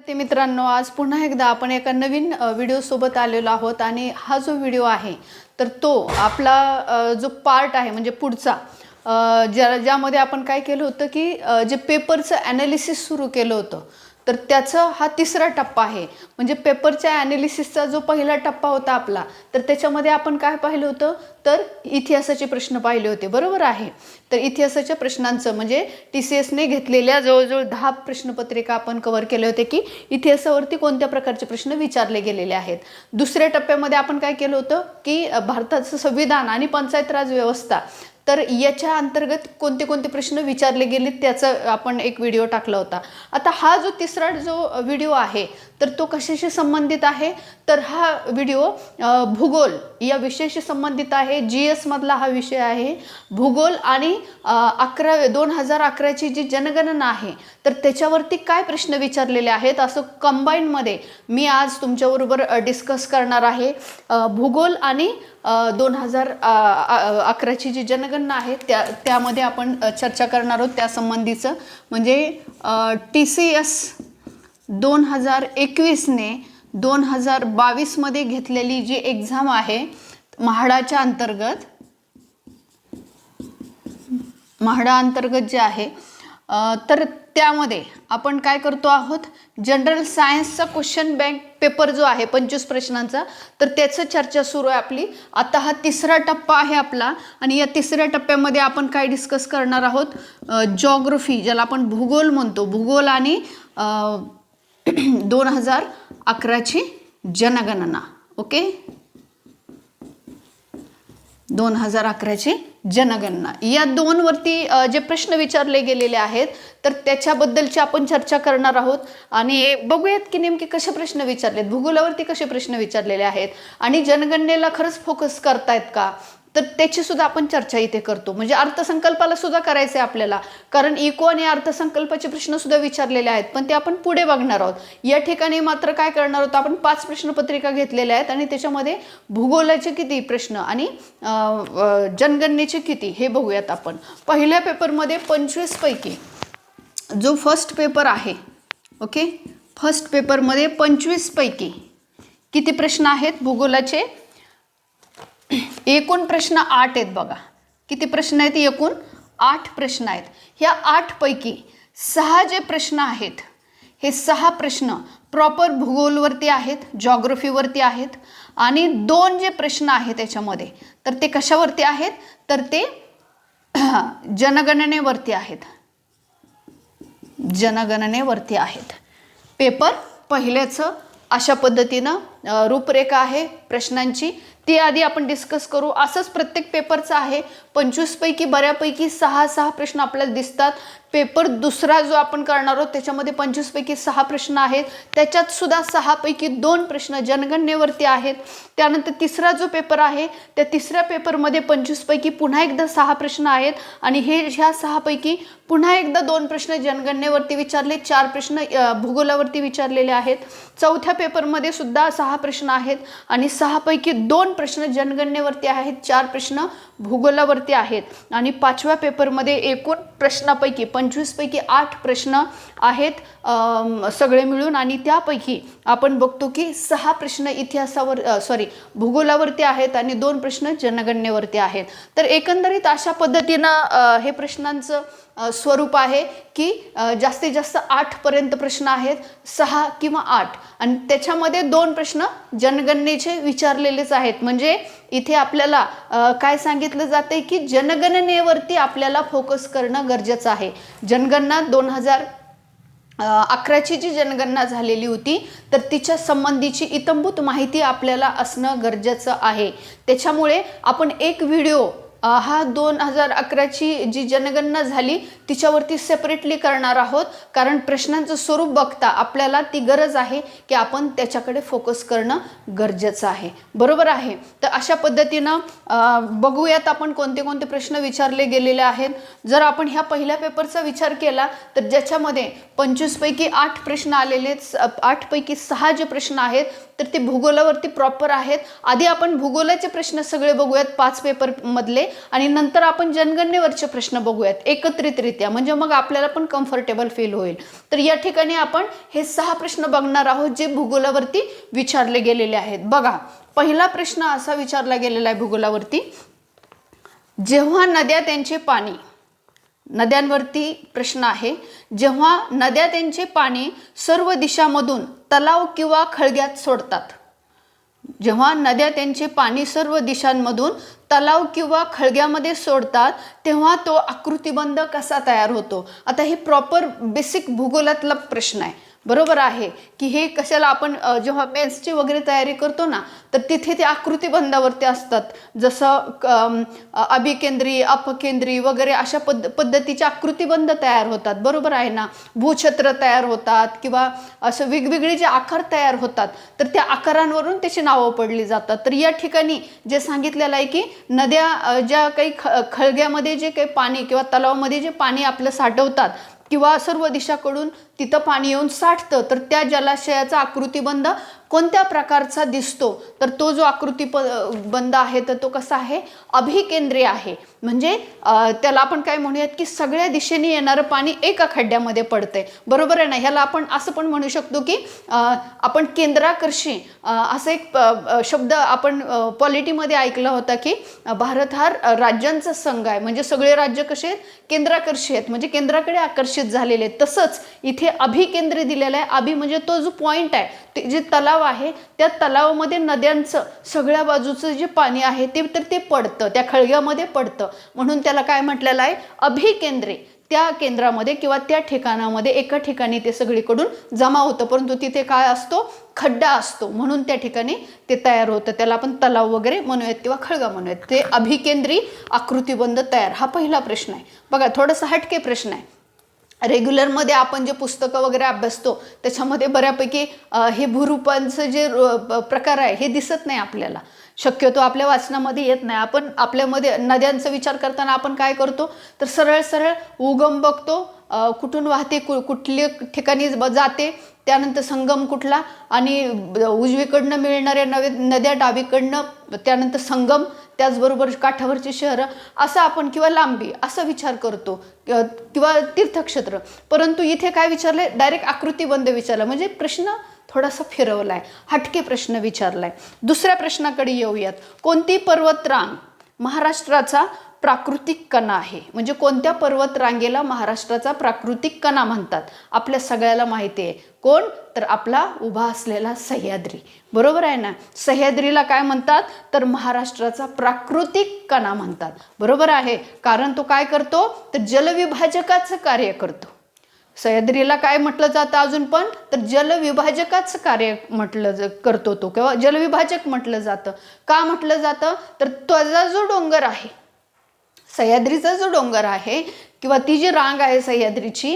ते मित्रांनो, आज पुन्हा एकदा आपण एका नवीन व्हिडिओ सोबत आलेलो आहोत आणि हा जो व्हिडिओ आहे तर तो आपला जो पार्ट आहे म्हणजे पुढचा ज्यामध्ये आपण काय केलं होतं की जे पेपरचं ॲनालिसिस सुरू केलं होतं तर त्याचा हा तिसरा टप्पा आहे। म्हणजे पेपरच्या ॲनालिसिसचा जो पहिला टप्पा होता आपला तर त्याच्यामध्ये आपण काय पाहिलं होतं तर इतिहासाचे प्रश्न पाहिले होते, बरोबर आहे। तर इतिहासाच्या प्रश्नांचं म्हणजे TCS ने घेतलेल्या जवळजवळ 10 प्रश्नपत्रिका आपण कव्हर केले होते की इतिहासावरती कोणत्या प्रकारचे प्रश्न विचारले गेलेले आहेत। दुसऱ्या टप्प्यामध्ये आपण काय केलं होतं की भारताचं संविधान आणि पंचायत राज व्यवस्था तर याच्या अंतर्गत कोणते कोणते प्रश्न विचारले गेले त्याचा आपण एक व्हिडिओ टाकला होता। आता हा जो तिसरा जो व्हिडिओ आहे तर तो कशाशी संबंधित आहे तर हा व्हिडिओ भूगोल या विषयाशी संबंधित आहे। GS मधला हा विषय आहे भूगोल आणि 2011 ची जी जनगणना आहे तर त्याच्यावरती काय प्रश्न विचारलेले आहेत असं कंबाईन मध्ये मी आज तुमच्याबरोबर डिस्कस करणार आहे। भूगोल आणि 2011 ची जी जनगणना आहे त्यामध्ये आपण चर्चा करणार आहोत त्या संबंधीचं। म्हणजे TCS 2021 ने 2022 मध्ये घेतलेली जी एग्जाम आहे म्हाडाच्या अंतर्गत जे आहे तर त्यामध्ये आपण काय करतो आहोत जनरल सायन्सचा क्वेश्चन बँक पेपर जो आहे 25 प्रश्नांचा तर त्याचं चर्चा सुरू आहे आपली। आता हा तिसरा टप्पा आहे आपला आणि या तिसऱ्या टप्प्यामध्ये आपण काय डिस्कस करणार आहोत जिओग्राफी ज्याला आपण भूगोल म्हणतो, भूगोल आणि 2011 ची जनगणना। ओके, 2011 ची जनगणना या दोन वरती जे प्रश्न विचारले गेलेले आहेत तर त्याच्याबद्दलची आपण चर्चा करणार आहोत आणि बघूयात की नेमके कसे प्रश्न विचारलेत, भूगोलावरती कसे प्रश्न विचारलेले आहेत आणि जनगणनेला खरंच फोकस करतायत का तर त्याची सुद्धा आपण चर्चा इथे करतो। म्हणजे अर्थसंकल्पाला सुद्धा करायचं आहे आपल्याला, कारण इको आणि अर्थसंकल्पाचे प्रश्न सुद्धा विचारलेले आहेत पण ते आपण पुढे बघणार आहोत। या ठिकाणी मात्र काय करणार आहोत आपण 5 प्रश्नपत्रिका घेतलेल्या आहेत आणि त्याच्यामध्ये भूगोलाचे किती प्रश्न आणि जनगणनेचे किती हे बघूयात आपण। पहिल्या पेपरमध्ये 25 पैकी जो फर्स्ट पेपर आहे, ओके, फर्स्ट पेपरमध्ये 25 पैकी किती प्रश्न आहेत भूगोलाचे, एकूण प्रश्न 8 आहेत बघा। किती प्रश्न आहेत, एकूण 8 प्रश्न आहेत। ह्या 8 पैकी 6 जे प्रश्न आहेत हे 6 प्रश्न प्रॉपर भूगोलवरती आहेत, जिओग्राफीवरती आहेत आणि 2 जे प्रश्न आहेत त्याच्यामध्ये तर ते कशावरती आहेत तर ते जनगणनेवरती आहेत, जनगणनेवरती आहेत। पेपर पहिल्याचं अशा पद्धतीनं रूपरेखा आहे प्रश्नांची ती आधी आपण डिस्कस करू। असंच प्रत्येक पेपरचा आहे। 25 पैकी बऱ्यापैकी 6 प्रश्न आपल्याला दिसतात। पेपर दुसरा जो आपण करणार आहोत त्याच्यामध्ये 25 पैकी 6 प्रश्न आहेत, त्याच्यात सुद्धा 6 पैकी 2 प्रश्न जनगणनेवरती आहेत। त्यानंतर तिसरा जो पेपर आहे त्या तिसऱ्या पेपरमध्ये 25 पैकी पुन्हा एकदा 6 प्रश्न आहेत आणि ह्या 6 पैकी पुन्हा एकदा 2 प्रश्न जनगणनेवरती विचारले, 4 प्रश्न भूगोलावरती विचारलेले आहेत। चौथ्या पेपरमध्ये सुद्धा 6 प्रश्न आहेत आणि 6 पैकी 2 प्रश्न जनगणनेवरती आहेत, 4 प्रश्न भूगोलावरती आहेत आणि 5व्या पेपरमध्ये एकूण प्रश्नापैकी 25 पैकी 8 प्रश्न आहेत सगळे मिळून आणि त्यापैकी आपण बघतो की 6 प्रश्न भूगोलावरती आहेत आणि 2 प्रश्न जनगणनेवरती आहेत। तर एकंदरीत अशा पद्धतीनं हे प्रश्नांचं स्वरूप आहे की जास्तीत जास्त 8 पर्यंत प्रश्न आहेत, 6 किंवा 8 आणि त्याच्यामध्ये 2 प्रश्न जनगणनेचे विचारलेलेच आहेत। म्हणजे इथे आपल्याला काय सांगितलं जाते की जनगणनेवरती आपल्याला फोकस करणं गरजेचं आहे। जनगणना 2011 ची जी जनगणना झालेली होती तर तिच्या संबंधीची इत्थंभूत माहिती आपल्याला असणं गरजेचं आहे। त्याच्यामुळे आपण एक व्हिडिओ हा 2011 ची जी जनगणना झाली तिच्यावरती सेपरेटली करणार आहोत, कारण प्रश्नांचं स्वरूप बघता आपल्याला ती गरज आहे की आपण त्याच्याकडे फोकस करणं गरजेचं आहे, बरोबर आहे। तर अशा पद्धतीनं बघूयात आपण कोणते कोणते प्रश्न विचारले गेलेले आहेत। जर आपण ह्या पहिल्या पेपरचा विचार केला तर ज्याच्यामध्ये 25 पैकी 8 प्रश्न आलेले, 8 पैकी 6 जे प्रश्न आहेत तर ते भूगोलावरती प्रॉपर आहेत। आधी आपण भूगोलाचे प्रश्न सगळे बघूयात 5 पेपर मधले आणि नंतर आपण जनगणनेवरचे प्रश्न बघूयात एकत्रितरित्या। व्यवस्थितरित्या, म्हणजे मग आपल्याला पण कम्फर्टेबल फील होईल. तर या ठिकाणी आपण हे 6 प्रश्न बघणार आहोत जे भूगोलावरती विचारले गेलेले आहेत. बघा, पहिला प्रश्न असा विचारला गेलेला आहे भूगोलावरती, जेव्हा नद्या त्यांचे पाणी, नद्यांवरती प्रश्न आहे, जेव्हा नद्या त्यांचे पाणी सर्व दिशांमधून तलाव किंवा खळग्यात सोडतात, जेव्हा नद्या त्यांचे पाणी सर्व दिशांमधून तलाव किंवा खळग्यामध्ये सोडतात तेव्हा तो आकृतिबंध कसा तयार होतो. आता हे प्रॉपर बेसिक भूगोलातला प्रश्न आहे. बरोबर आहे की हे कशाला आपण जेव्हा मेन्सची वगैरे तयारी करतो ना, तर तिथे ते आकृतिबंधावरती असतात. जसं अभिकेंद्री, अपकेंद्री वगैरे अशा पद्धतीचे आकृतिबंध तयार होतात. बरोबर आहे ना. भूछत्र तयार होतात किंवा असं वेगवेगळे जे आकार तयार होतात, तर त्या आकारांवरून त्याची नावं पडली जातात. तर या ठिकाणी जे सांगितलेलं आहे की नद्या ज्या काही खळग्यामध्ये जे काही पाणी किंवा तलावामध्ये जे पाणी आपलं साठवतात किंवा सर्व दिशाकडून तिथं पाणी येऊन साठतं, तर त्या जलाशयाचा आकृतिबंध कोणत्या प्रकारचा दिसतो, तर तो जो आकृतिबंध आहे तर तो कसा आहे, अभिकेंद्रीय आहे. म्हणजे त्याला आपण काय म्हणूयात की सगळ्या दिशेने येणारं पाणी एका खड्ड्यामध्ये पडतंय. बरोबर आहे ना. ह्याला आपण असं पण म्हणू शकतो की आपण केंद्राकर्षी असं एक शब्द आपण पॉलिटीमध्ये ऐकला होता की भारत हा राज्यांचा संघ आहे. म्हणजे सगळे राज्य कसे आहेत, केंद्राकर्षी आहेत, म्हणजे केंद्राकडे आकर्षित झालेले आहेत. तसंच इथे अभिकेंद्री दिलेलं आहे. अभि म्हणजे तो जो पॉइंट आहे, ते जे तलाव आहे, त्या तलावामध्ये नद्यांचं सगळ्या बाजूचं जे पाणी आहे ते तर ते पडतं, त्या खळग्यामध्ये पडतं, म्हणून त्याला काय म्हटलेलं आहे, अभिकेंद्री. त्या केंद्रामध्ये किंवा त्या ठिकाणामध्ये एका ठिकाणी ते सगळीकडून जमा होतं, परंतु तिथे काय असतो, खड्डा असतो, म्हणून त्या ठिकाणी ते तयार होतं. त्याला आपण तलाव वगैरे म्हणूयात किंवा खळगा म्हणूयात. ते अभिकेंद्री आकृतिबंध तयार. हा पहिला प्रश्न आहे. बघा, थोडासा हटके प्रश्न आहे. रेग्युलरमध्ये आपण जे पुस्तकं वगैरे अभ्यासतो त्याच्यामध्ये बऱ्यापैकी हे भूरूपांचं जे प्रकार आहे हे दिसत नाही आपल्याला. शक्यतो आपल्या वाचनामध्ये येत नाही. आपण आपल्यामध्ये नद्यांचा विचार करताना आपण काय करतो, तर सरळ सरळ उगम बघतो, कुठून वाहते, कुठल्या ठिकाणी जाते, त्यानंतर संगम कुठला, आणि उजवीकडनं मिळणाऱ्या नद्या, डावीकडनं त्यानंतर संगम, त्याचबरोबर काठावरची शहरं, असं आपण, किंवा लांबी असा विचार करतो, किंवा तीर्थक्षेत्र. परंतु इथे काय विचारलंय, डायरेक्ट आकृतिबंध विचारला, म्हणजे प्रश्न थोडासा फिरवलाय, हटके प्रश्न विचारलाय. दुसऱ्या प्रश्नाकडे येऊयात. कोणती पर्वतरांग महाराष्ट्राचा प्राकृतिक कणा आहे? म्हणजे कोणत्या पर्वत रांगेला महाराष्ट्राचा प्राकृतिक कणा म्हणतात? आपल्या सगळ्याला माहिती आहे. कोण? तर आपला उभा असलेला सह्याद्री. बरोबर आहे ना. सह्याद्रीला काय म्हणतात, तर महाराष्ट्राचा प्राकृतिक कणा म्हणतात. बरोबर आहे. कारण तो काय करतो, तर जलविभाजकाचं कार्य करतो. सह्याद्रीला काय म्हटलं जातं अजून पण, तर जलविभाजकाचं कार्य करतो तो, किंवा जलविभाजक म्हटलं जातं. का म्हटलं जातं, तर त्याचा जो डोंगर आहे, सह्याद्रीचा जो डोंगर आहे किंवा ती जी रांग आहे सह्याद्रीची,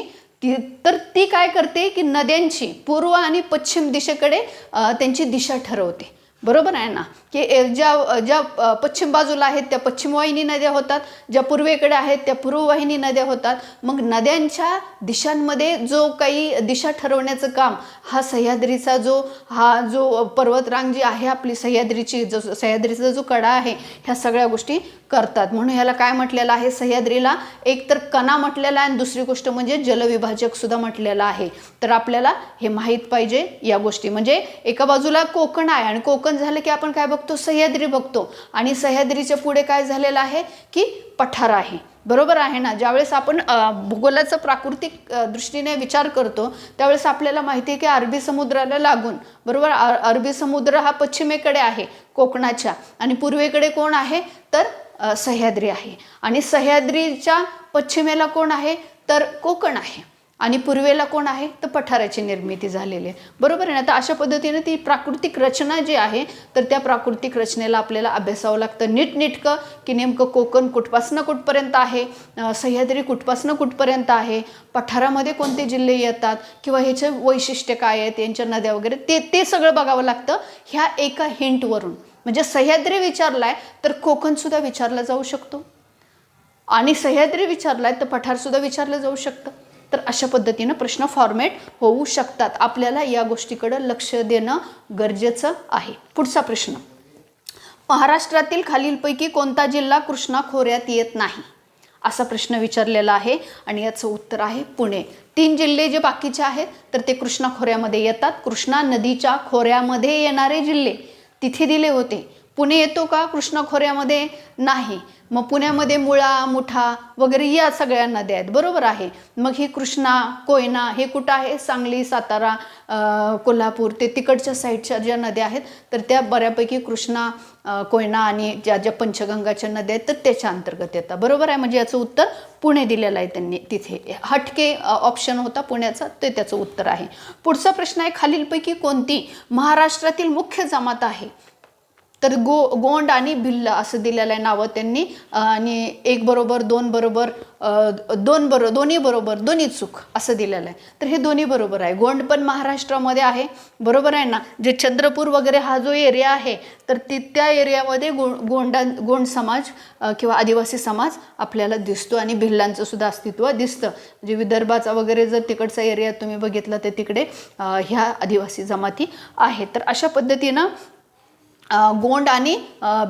ती काय करते की नद्यांची पूर्व आणि पश्चिम दिशेकडे त्यांची दिशा ठरवते. बरोबर आहे ना. की ज्या पश्चिम बाजूला आहेत त्या पश्चिमवाहिनी नद्या होतात, ज्या पूर्वेकडे आहेत त्या पूर्ववाहिनी नद्या होतात. मग नद्यांच्या दिशांमध्ये जो काही दिशा ठरवण्याचं काम हा सह्याद्रीचा जो पर्वतरांग जी आहे आपली सह्याद्रीचा जो कडा आहे, ह्या सगळ्या गोष्टी करतात. म्हणून ह्याला काय म्हटलेलं आहे, सह्याद्रीला एक तर कणा म्हटलेला आहे आणि दुसरी गोष्ट म्हणजे जलविभाजक सुद्धा म्हटलेला आहे. तर आपल्याला हे माहीत पाहिजे या गोष्टी. म्हणजे एका बाजूला कोकण आहे आणि कोकण झालं की आपण काय बघतो, सह्याद्री बघतो, आणि सह्याद्रीच्या पुढे काय झालेलं आहे की पठार आहे. बरोबर आहे ना. ज्यावेळेस आपण भूगोलाचा प्राकृतिक दृष्टीने विचार करतो त्यावेळेस आपल्याला माहिती आहे की अरबी समुद्राला लागून, बरोबर, अरबी समुद्र हा पश्चिमेकडे आहे कोकणाच्या, आणि पूर्वेकडे कोण आहे, तर सह्याद्री आहे. आणि सह्याद्रीच्या पश्चिमेला कोण आहे, तर कोकण आहे, आणि पूर्वेला कोण आहे, तर पठाराची निर्मिती झालेली आहे. बरोबर आहे ना. तर अशा पद्धतीने ती प्राकृतिक रचना जी आहे, तर त्या प्राकृतिक रचनेला आपल्याला अभ्यासावं लागतं नीटनेटकं, की नेमकं कोकण कुठपासनं कुठपर्यंत आहे, सह्याद्री कुठपासनं कुठपर्यंत आहे, पठारामध्ये कोणते जिल्हे येतात, किंवा ह्याचे वैशिष्ट्य काय आहेत, यांच्या नद्या वगैरे, ते सगळं बघावं लागतं ह्या एका हिंटवरून. म्हणजे सह्याद्री विचारलाय तर कोकण सुद्धा विचारला जाऊ शकतो, आणि सह्याद्री विचारलाय तर पठार सुद्धा विचारलं जाऊ शकतं. तर अशा पद्धतीनं प्रश्न फॉर्मॅट होऊ शकतात. आपल्याला या गोष्टीकडे लक्ष देणं गरजेचं आहे. पुढचा प्रश्न, महाराष्ट्रातील खालीलपैकी कोणता जिल्हा कृष्णा खोऱ्यात येत नाही? असा प्रश्न विचारलेला आहे आणि याचं उत्तर आहे पुणे. 3 जिल्हे जे बाकीचे आहेत तर ते कृष्णा खोऱ्यामध्ये येतात. कृष्णा नदीच्या खोऱ्यामध्ये येणारे जिल्हे तिथे दिले होते. पुणे येतो का कृष्णा खोऱ्यामध्ये? नाही. मग पुण्यामध्ये मुळा, मुठा वगैरे या सगळ्या नद्या आहेत, बरोबर आहे. मग ही कृष्णा, कोयना हे कुठं आहे? सांगली, सातारा, कोल्हापूर ते तिकडच्या साईडच्या ज्या नद्या आहेत तर त्या बऱ्यापैकी कृष्णा, कोयना आणि ज्या ज्या पंचगंगाच्या नद्या आहेत तर त्याच्या अंतर्गत येतात, बरोबर आहे. म्हणजे याचं उत्तर पुणे दिलेलं आहे त्यांनी. तिथे हटके ऑप्शन होता पुण्याचा, ते त्याचं उत्तर आहे. पुढचा प्रश्न आहे, खालीलपैकी कोणती महाराष्ट्रातील मुख्य जमात आहे? तर गोंड आणि भिल्ल असं दिलेलं आहे नावं त्यांनी. आणि 1 बरोबर, 2 बरोबर, 2 बरोबर, दोन्ही बरोबर, दोन्ही चूक असं दिलेलं आहे. तर हे दोन्ही बरोबर आहे. गोंड पण महाराष्ट्रामध्ये आहे, बरोबर आहे ना. जे चंद्रपूर वगैरे हा जो एरिया आहे तर त्या एरियामध्ये गोंड समाज किंवा आदिवासी समाज आपल्याला दिसतो आणि भिल्लांचं सुद्धा अस्तित्व दिसतं. म्हणजे विदर्भाचा वगैरे जर तिकडचा एरिया तुम्ही बघितला तर तिकडे ह्या आदिवासी जमाती आहेत. तर अशा पद्धतीनं गोंड आणि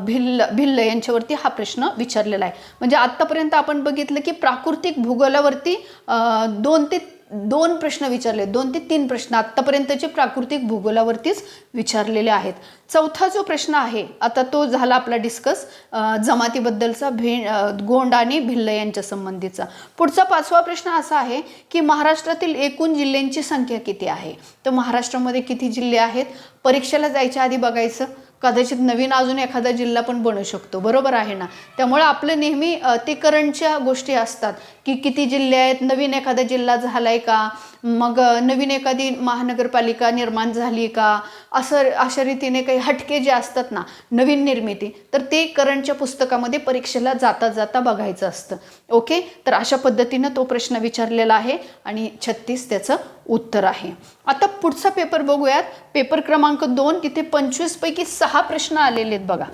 भिल्ल यांच्यावरती हा प्रश्न विचारलेला आहे. म्हणजे आत्तापर्यंत आपण बघितलं की प्राकृतिक भूगोलावरती 2 प्रश्न विचारले, 2 ते 3 प्रश्न आत्तापर्यंतचे प्राकृतिक भूगोलावरतीच विचारलेले आहेत. चौथा जो प्रश्न आहे आता तो झाला आपला डिस्कस जमातीबद्दलचा, गोंड आणि भिल्ल यांच्या संबंधीचा. पुढचा 5वा प्रश्न असा आहे की महाराष्ट्रातील एकूण जिल्ह्यांची संख्या किती आहे? तर महाराष्ट्रामध्ये किती जिल्हे आहेत? परीक्षेला जायच्या आधी बघायचं, कदाचित नवीन अजून एखादा जिल्हा पण बनू शकतो, बरोबर आहे ना. त्यामुळे आपलं नेहमी ते करंटच्या गोष्टी असतात की किती जिल्हे आहेत, नवीन एखादा जिल्हा झालाय का, मग नवीन एखादी महानगरपालिका निर्माण झाली का, अशा रीतीने काही हटके जे असतात ना, नवीन निर्मिती, तर ते करंटच्या पुस्तकामध्ये परीक्षेला जाता जाता बघायचं असतं. ओके, तर अशा पद्धतीनं तो प्रश्न विचारलेला आहे आणि 36 त्याचं उत्तर आहे. आता पुढचा पेपर बघूयात. पेपर क्रमांक 2, तिथे 25 पैकी 6 प्रश्न आलेले आहेत बघा.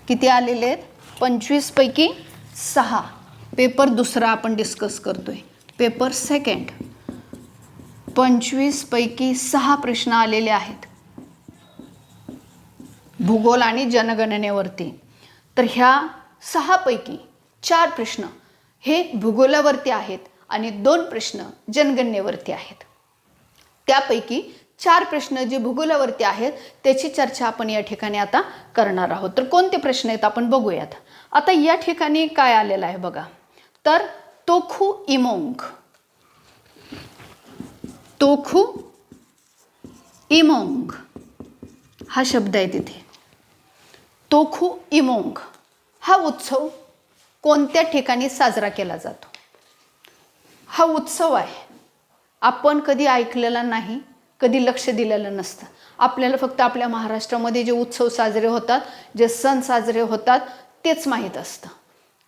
किती आलेले आहेत? 25 पैकी 6. पेपर दुसरा आपण डिस्कस करतोय. पेपर सेकंड 25 पैकी 6 प्रश्न आलेले आहेत भूगोल आणि जनगणनेवरती. तर ह्या 6 पैकी 4 प्रश्न हे भूगोलावरती आहेत आणि 2 प्रश्न जनगणनेवरती आहेत. त्यापैकी 4 प्रश्न जे भूगोलावरती आहेत त्याची चर्चा आपण या ठिकाणी आता करणार आहोत. तर कोणते प्रश्न आहेत आपण बघूयात. आता या ठिकाणी काय आलेलं आहे बघा. तर तोखू इमोंग, तोखू इमोंग हा शब्द आहे तिथे. तोखू इमोंग हा उत्सव कोणत्या ठिकाणी साजरा केला जातो? हा उत्सव आहे, आपण कधी ऐकलेला नाही, कधी लक्ष दिलेलं नसतं. आपल्याला फक्त आपल्या महाराष्ट्रामध्ये जे उत्सव साजरे होतात, जे सण साजरे होतात तेच माहीत असतं.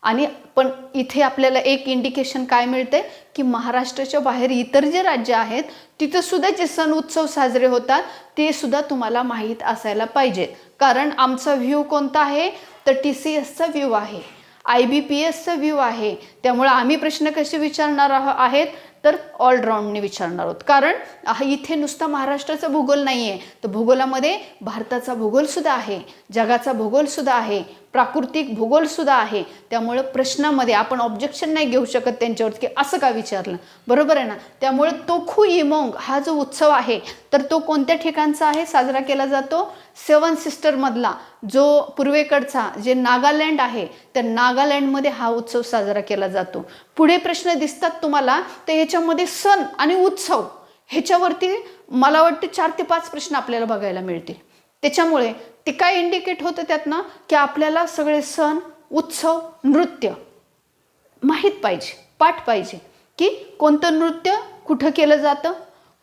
आणि पण इथे आपल्याला एक इंडिकेशन काय मिळते की महाराष्ट्राच्या बाहेर इतर जे राज्य आहेत तिथं सुद्धा जे सण उत्सव साजरे होतात ते सुद्धा तुम्हाला माहीत असायला पाहिजेत. कारण आमचा व्ह्यू कोणता आहे? तर TCSचा व्ह्यू आहे, IBPSचा व्ह्यू आहे. त्यामुळे आम्ही प्रश्न कसे विचारणार आहेत? तर ऑलराऊंडने विचारणार आहोत. कारण इथे नुसता महाराष्ट्राचा भूगोल नाही आहे, तर भूगोलामध्ये भारताचा भूगोलसुद्धा आहे, जगाचा भूगोलसुद्धा आहे, प्राकृतिक भूगोलसुद्धा आहे. त्यामुळे प्रश्नामध्ये आपण ऑब्जेक्शन नाही घेऊ शकत त्यांच्यावरती की असं का विचारलं, बरोबर आहे ना. त्यामुळे तोखू इमोंग हा जो उत्सव आहे तर तो कोणत्या ठिकाणचा आहे, साजरा केला जातो? 7 सिस्टरमधला जो पूर्वेकडचा जे नागालँड आहे त्या नागालँडमध्ये हा उत्सव साजरा केला जातो. पुढे प्रश्न दिसतात तुम्हाला, तर याच्यामध्ये सण आणि उत्सव ह्याच्यावरती मला वाटतं 4 ते 5 प्रश्न आपल्याला बघायला मिळतील. त्याच्यामुळे ते काय इंडिकेट होतं त्यातनं की आपल्याला सगळे सण, उत्सव, नृत्य माहीत पाहिजे, पाठ पाहिजे की कोणतं नृत्य कुठं केलं जातं,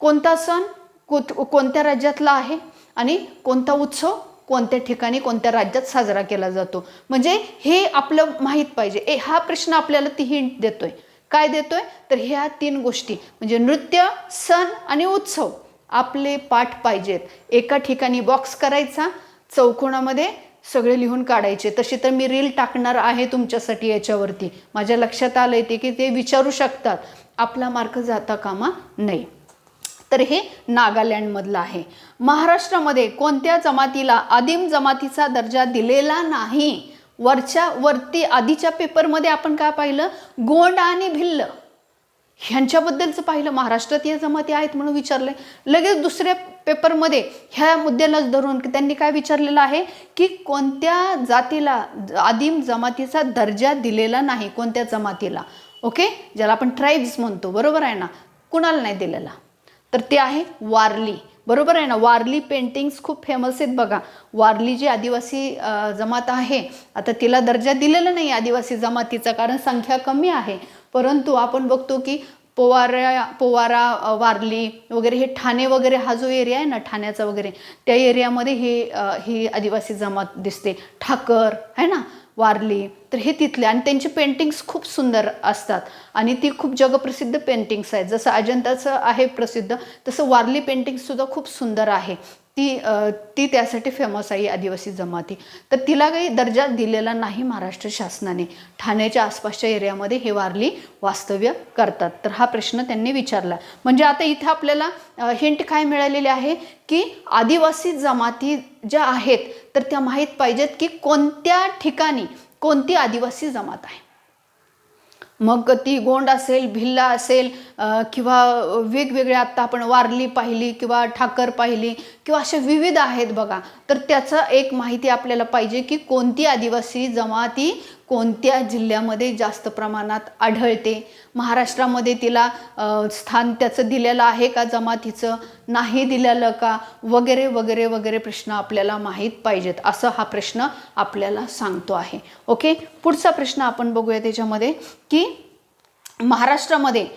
कोणता सण कोणत्या राज्यातला आहे आणि कोणता उत्सव कोणत्या ठिकाणी कोणत्या राज्यात साजरा केला जातो. म्हणजे हे आपलं माहीत पाहिजे. हा प्रश्न आपल्याला ती हिंट देतोय. काय देतोय? तर ह्या 3 गोष्टी म्हणजे नृत्य, सण आणि उत्सव आपले पाठ पाहिजेत. एका ठिकाणी बॉक्स करायचा, चौकोनामध्ये सगळे लिहून काढायचे. तशी तर मी रील टाकणार आहे तुमच्यासाठी याच्यावरती. माझ्या लक्षात आलं ते की ते विचारू शकतात, आपला मार्क जाता कामा नाही. तर हे नागालँडमधलं आहे. महाराष्ट्रामध्ये कोणत्या जमातीला आदिम जमातीचा दर्जा दिलेला नाही? वरती आधीच्या पेपरमध्ये आपण काय पाहिलं, गोंड आणि भिल्ल ह्यांच्याबद्दलचं पाहिलं, महाराष्ट्रात जमाती आहेत म्हणून विचारलंय. लगेच दुसऱ्या पेपरमध्ये ह्या मुद्द्यालाच धरून त्यांनी काय विचारलेलं आहे की कोणत्या जातीला आदिम जमातीचा दर्जा दिलेला नाही, कोणत्या जमातीला. ओके, ज्याला आपण ट्राईब्स म्हणतो, बरोबर आहे ना, कुणाला नाही दिलेला, तर ते आहे वारली. बरोबर आहे ना. वारली पेंटिंग्स खूप फेमस आहेत बघा. वारली जी आदिवासी जमात आहे, आता तिला दर्जा दिलेला नाही आदिवासी जमातीचा, कारण संख्या कमी आहे. परंतु आपण बघतो की पोवारा वारली वगैरे हे ठाणे वगैरे हा जो एरिया आहे ना ठाण्याचा वगैरे, त्या एरियामध्ये ही आदिवासी जमात दिसते. ठाकर आहे ना, वारली, तर हे तिथले, आणि त्यांची पेंटिंग्स खूप सुंदर असतात आणि ती खूप जगप्रसिद्ध पेंटिंग्स आहेत. जसं अजंताचं आहे प्रसिद्ध, तसं वारली पेंटिंग्ससुद्धा खूप सुंदर आहे. ती त्यासाठी फेमस आहे आदिवासी जमाती. तर तिला काही दर्जा दिलेला नाही महाराष्ट्र शासनाने. ठाण्याच्या आसपासच्या एरियामध्ये हे वारली वास्तव्य करतात. तर हा प्रश्न त्यांनी विचारला. म्हणजे आता इथे आपल्याला हिंट काय मिळालेली आहे की आदिवासी जमाती ज्या आहेत तर त्या माहीत पाहिजेत की कोणत्या ठिकाणी कोणती आदिवासी जमात आहे. मग ती गोंड असेल, भिल्ला असेल किंवा वेगवेगळ्या, आत्ता आपण वारली पाहिली किंवा ठाकर पाहिली किंवा अशा विविध आहेत बघा. तर त्याचा एक माहिती आपल्याला पाहिजे की कोणती आदिवासी जमाती कोणत्या जिल्ह्यामध्ये जास्त प्रमाणात आढळते, महाराष्ट्रामध्ये तिला स्थान त्याचं दिलेलं आहे का, जमातीचं नाही दिलेलं का, वगैरे वगैरे वगैरे प्रश्न आपल्याला माहीत पाहिजेत, असं हा प्रश्न आपल्याला सांगतो आहे. ओके, पुढचा प्रश्न आपण बघूया त्याच्यामध्ये की महाराष्ट्रामध्ये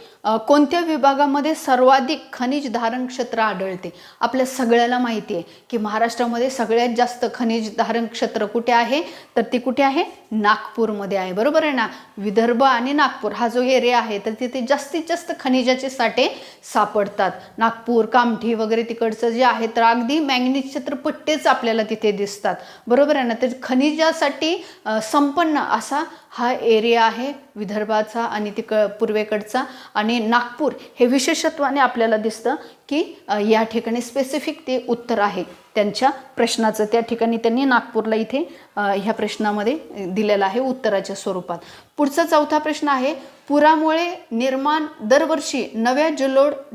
कोणत्या विभागामध्ये सर्वाधिक खनिज धारण क्षेत्र आढळते. आपल्या सगळ्याला माहिती आहे की महाराष्ट्रामध्ये सगळ्यात जास्त खनिज धारण क्षेत्र कुठे आहे, तर ते कुठे आहे, नागपूरमध्ये आहे. बरोबर आहे ना. विदर्भ आणि नागपूर हा जो एरिया आहे तर तिथे जास्तीत जास्त खनिजाचे साठे सापडतात. नागपूर, कामठी वगैरे तिकडचं जे आहे तर अगदी मॅंगनीजचे तर पट्टेच आपल्याला तिथे दिसतात. बरोबर आहे ना. तर खनिजासाठी संपन्न असा हा एरिया आहे विदर्भाचा आणि पूर्वेकडचा. आणि नागपूर हे विशेषत्वाने आपल्याला दिसतं की या ठिकाणी स्पेसिफिक ते उत्तर आहे त्यांच्या प्रश्नाचं. त्या ठिकाणी त्यांनी नागपूरला इथे ह्या प्रश्नामध्ये दिलेलं आहे उत्तराच्या स्वरूपात. पुढचा चौथा प्रश्न आहे, पुरामुळे निर्माण दरवर्षी नव्या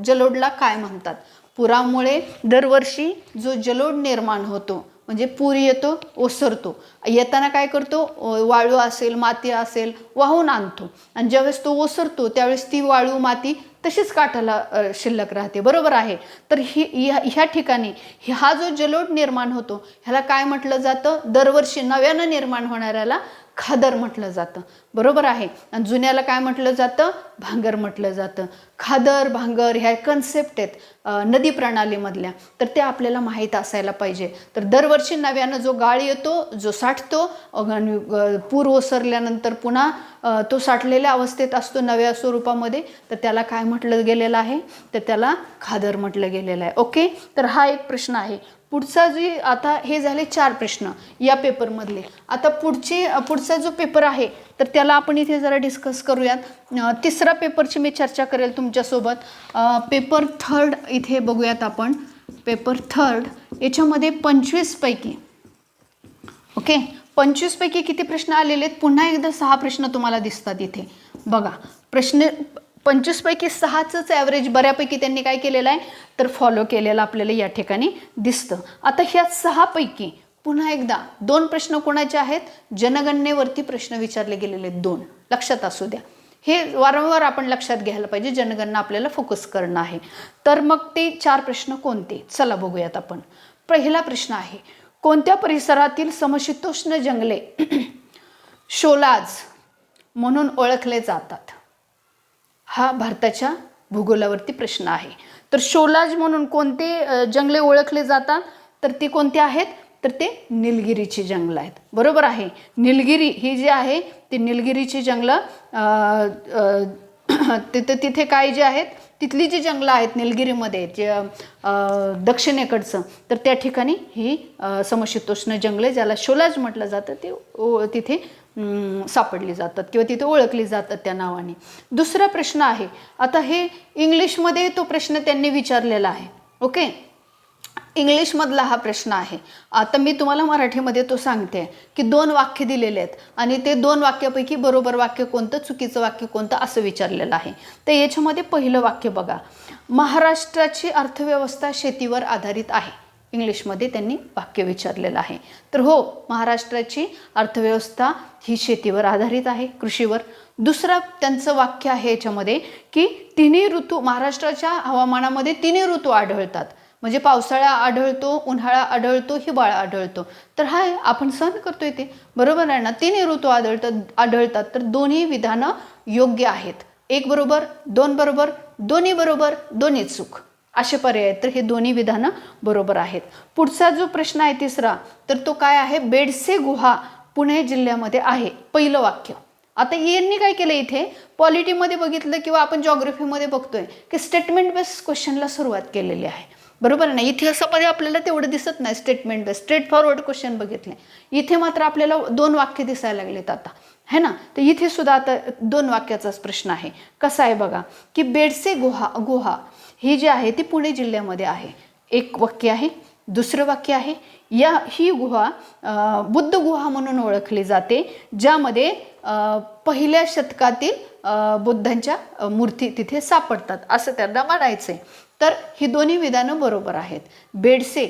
जलोडला काय म्हणतात. पुरामुळे दरवर्षी जो जलोड निर्माण होतो, म्हणजे पूर येतो, ओसरतो, येताना काय करतो, वाळू असेल, माती असेल, वाहून आणतो, आणि ज्यावेळेस तो ओसरतो त्यावेळेस ती वाळू माती तशीच काठाला शिल्लक राहते. बरोबर आहे. तर ह्या ठिकाणी हा जो जलोड निर्माण होतो ह्याला काय म्हटलं जातं, दरवर्षी नव्यानं निर्माण होणाऱ्याला खादर म्हटलं जातं. बरोबर आहे. आणि जुन्याला काय म्हटलं जातं, भांगर म्हटलं जातं. खादर, भांगर ह्या कन्सेप्ट आहेत नदी प्रणालीमधल्या, तर ते आपल्याला माहीत असायला पाहिजे. तर दरवर्षी नव्यानं जो गाळ येतो, जो साठतो, पूर ओसरल्यानंतर पुन्हा तो साठलेल्या अवस्थेत असतो नव्या स्वरूपामध्ये, तर त्याला काय म्हटलं गेलेलं आहे, तर त्याला खादर म्हटलं गेलेलं आहे. ओके, तर हा एक प्रश्न आहे. पुढचा जी आता हे झाले 4 प्रश्न या पेपरमधले. आता पुढचा जो पेपर आहे तर त्याला आपण इथे जरा डिस्कस करूयात. तिसरा पेपरची मी चर्चा करेल तुमच्यासोबत. पेपर 3 इथे बघूयात आपण. पेपर 3 याच्यामध्ये 25 पैकी, ओके, 25 पैकी किती प्रश्न आलेले आहेत, पुन्हा एकदा 6 प्रश्न तुम्हाला दिसतात इथे बघा. प्रश्न 25 पैकी 6च ॲव्हरेज बऱ्यापैकी त्यांनी काय केलेलं आहे तर फॉलो केलेलं आपल्याला या ठिकाणी दिसतं. आता ह्या 6 पैकी पुन्हा एकदा 2 प्रश्न कोणाचे आहेत, जनगणनेवरती प्रश्न विचारले गेलेले 2, लक्षात असू द्या. हे वारंवार आपण लक्षात घ्यायला पाहिजे, जनगणना आपल्याला फोकस करणं आहे. तर मग ते 4 प्रश्न कोणते, चला बघूयात आपण. पहिला प्रश्न आहे, कोणत्या परिसरातील समशीतोष्ण जंगले शोलाज म्हणून ओळखले जातात. हा भारताच्या भूगोलावरती प्रश्न आहे. तर शोलाज म्हणून कोणते जंगले ओळखले जातात, तर ते कोणते आहेत, तर ते निलगिरीची जंगलं आहेत. बरोबर आहे. निलगिरी ही जी आहे ती निलगिरीची जंगलं तिथे काय जे आहेत तिथली जी जंगलं आहेत निलगिरीमध्ये जे दक्षिणेकडचं, तर त्या ठिकाणी ही समशीतोष्ण जंगले ज्याला शोलाज म्हटलं जातं ते तिथे सापडली जातात किंवा तिथे ओळखली जातात त्या नावाने. दुसरा प्रश्न आहे, आता हे इंग्लिशमध्ये तो प्रश्न त्यांनी विचारलेला आहे. ओके, इंग्लिशमधला हा प्रश्न आहे. आता मी तुम्हाला मराठीमध्ये तो सांगते की 2 वाक्य दिलेले आहेत आणि ते 2 वाक्यापैकी बरोबर वाक्य कोणतं, चुकीचं वाक्य कोणतं असं विचारलेलं आहे. तर याच्यामध्ये पहिलं वाक्य बघा, महाराष्ट्राची अर्थव्यवस्था शेतीवर आधारित आहे. इंग्लिशमध्ये त्यांनी वाक्य विचारलेलं आहे. तर हो, महाराष्ट्राची अर्थव्यवस्था ही शेतीवर आधारित आहे, कृषीवर. दुसरं त्यांचं वाक्य आहे याच्यामध्ये की तिन्ही ऋतू, महाराष्ट्राच्या हवामानामध्ये तिन्ही ऋतू आढळतात. म्हणजे पावसाळा आढळतो, उन्हाळा आढळतो, हिवाळा आढळतो. तर हा आपण सहन करतोय ते बरोबर आहे ना. तिन्ही ऋतू आढळतात. तर दोन्ही विधानं योग्य आहेत. 1 बरोबर, 2 बरोबर, दोन्ही बरोबर, दोन्ही चूक असे पर्याय आहेत. तर हे दोन्ही विधानं बरोबर आहेत. पुढचा जो प्रश्न आहे तिसरा, तर तो काय आहे, बेडसे गुहा पुणे जिल्ह्यामध्ये आहे. पहिलं वाक्य. आता यांनी काय केलं, इथे पॉलिटीमध्ये बघितलं किंवा आपण जॉग्रफीमध्ये बघतोय की स्टेटमेंट बेस क्वेश्चनला सुरुवात केलेली आहे. बरोबर नाही. इतिहासामध्ये आपल्याला तेवढं दिसत नाही statement base, straight forward question बघितले. इथे मात्र आपल्याला 2 वाक्य दिसायला लागलेत आता, है ना. तर इथे सुद्धा आता 2 वाक्याचाच प्रश्न आहे. कसा आहे बघा की बेडसे गुहा ही जी आहे ती पुणे जिल्ह्यामध्ये आहे. 1 वाक्य आहे. दुसरं वाक्य आहे, ही गुहा बुद्ध गुहा म्हणून ओळखली जाते, ज्यामध्ये पहिल्या शतकातील बुद्धांच्या मूर्ती तिथे सापडतात असं त्यांना म्हणायचंय. तर ही दोन्ही विधानं बरोबर आहेत. बेडसे,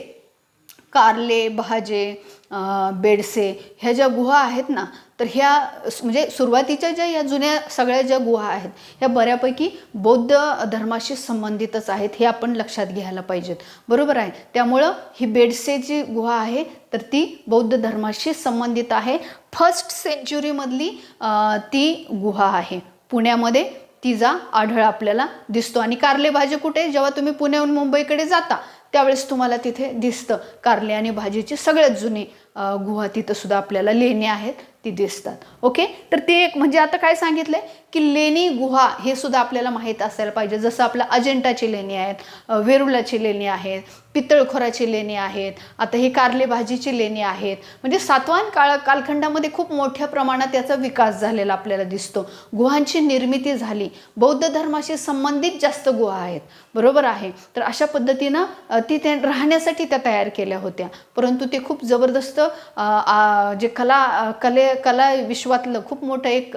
कारले, भाजे, बेडसे ह्या ज्या गुहा आहेत ना, तर ह्या म्हणजे सुरुवातीच्या ज्या या जुन्या सगळ्या ज्या गुहा आहेत ह्या बऱ्यापैकी बौद्ध धर्माशी संबंधितच आहेत, हे आपण लक्षात घ्यायला पाहिजेत. बरोबर आहे. त्यामुळं ही बेडसेची गुहा आहे तर ती बौद्ध धर्माशी संबंधित आहे. 1st सेंचुरीमधली ती गुहा आहे. पुण्यामध्ये तिचा आढळ आपल्याला दिसतो. आणि कारले भाजी कुठे, जेव्हा तुम्ही पुण्याहून मुंबईकडे जाता त्यावेळेस तुम्हाला तिथे दिसतं कारले आणि भाजीची सगळ्यात जुनी गुहा तिथं सुद्धा आपल्याला लेणी आहेत ती दिसतात. ओके. तर ते एक म्हणजे आता काय सांगितलंय की लेणी गुहा हे सुद्धा आपल्याला माहीत असायला पाहिजे. जसं आपलं अजिंठाची लेणी आहेत, वेरुळाची लेणी आहेत, पितळखोराची लेणी आहेत, आता ही कारले भाजीची लेणी आहेत. म्हणजे सातवाहन कालखंडामध्ये खूप मोठ्या प्रमाणात याचा विकास झालेला आपल्याला दिसतो. गुहांची निर्मिती झाली. बौद्ध धर्माशी संबंधित जास्त गुहा आहेत. बरोबर आहे. तर अशा पद्धतीनं ती राहण्यासाठी त्या तयार केल्या होत्या. परंतु ते खूप जबरदस्त जे कला विश्वातलं खूप मोठं एक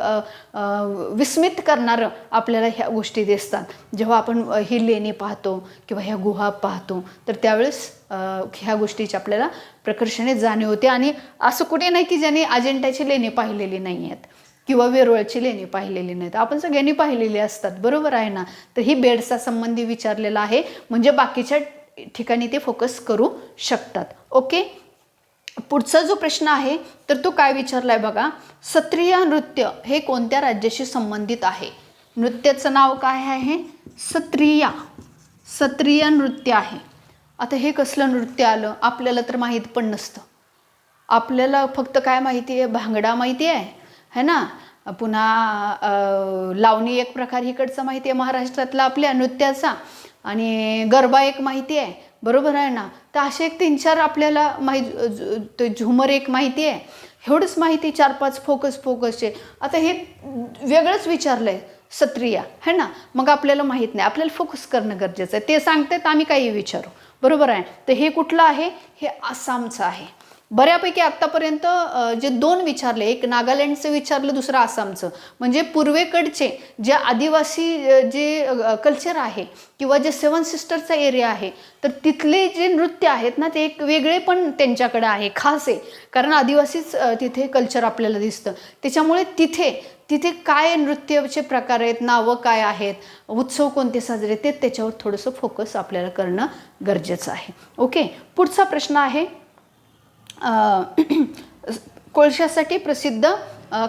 विस्मित करणारं आपल्याला ह्या गोष्टी दिसतात. जेव्हा आपण ही लेणी पाहतो किंवा ह्या गुहा पाहतो तर त्यावेळेस ह्या गोष्टीची आपल्याला प्रकर्षाने जाणीव होते. आणि असं कुठे नाही की ज्यांनी अजिंठाची लेणी पाहिलेली नाही आहेत किंवा वेरुळची लेणी पाहिलेली नाहीत. आपण सगळ्यांनी पाहिलेली असतात. बरोबर आहे ना. तर ही बेडसा संबंधी विचारलेलं आहे, म्हणजे बाकीच्या ठिकाणी ते फोकस करू शकतात. ओके. पुढचा जो प्रश्न आहे तर तो काय विचारलाय बघा, सत्रिय नृत्य हे कोणत्या राज्याशी संबंधित आहे. नृत्याचं नाव काय आहे, सत्रिय नृत्य आहे. आता हे कसलं नृत्य आलं आपल्याला तर माहीत पण नसतं. आपल्याला फक्त काय माहिती आहे, भांगडा माहिती आहे, है ना. पुन्हा लावणी एक प्रकार इकडचा माहिती आहे महाराष्ट्रातला आपल्या नृत्याचा, आणि गरबा एक माहिती आहे. बरोबर आहे ना. तर असे एक 3-4 आपल्याला ते झुमर एक माहिती आहे. एवढंच माहिती, 4-5 फोकसचे. आता हे वेगळंच विचारलंय सत्रिया, है ना. मग आपल्याला माहीत नाही, आपल्याला फोकस करणं गरजेचं आहे. ते सांगतात आम्ही काही विचारू. बरोबर आहे. तर हे कुठलं आहे, हे आसामचं आहे. बऱ्यापैकी आत्तापर्यंत जे 2 विचारले, एक नागालँडचं विचारलं, दुसरं आसामचं. म्हणजे पूर्वेकडचे जे आदिवासी जे कल्चर आहे किंवा जे 7 सिस्टरचा एरिया आहे तर तिथले जे नृत्य आहेत ना ते एक वेगळे पण त्यांच्याकडे आहे, खास आहे. कारण आदिवासीच तिथे कल्चर आपल्याला दिसतं. त्याच्यामुळे तिथे काय नृत्याचे प्रकार आहेत, नावं काय आहेत, उत्सव कोणते साजरे ते त्याच्यावर थोडंसं फोकस आपल्याला करणं गरजेचं आहे. ओके. पुढचा प्रश्न आहे, कोळशासाठी प्रसिद्ध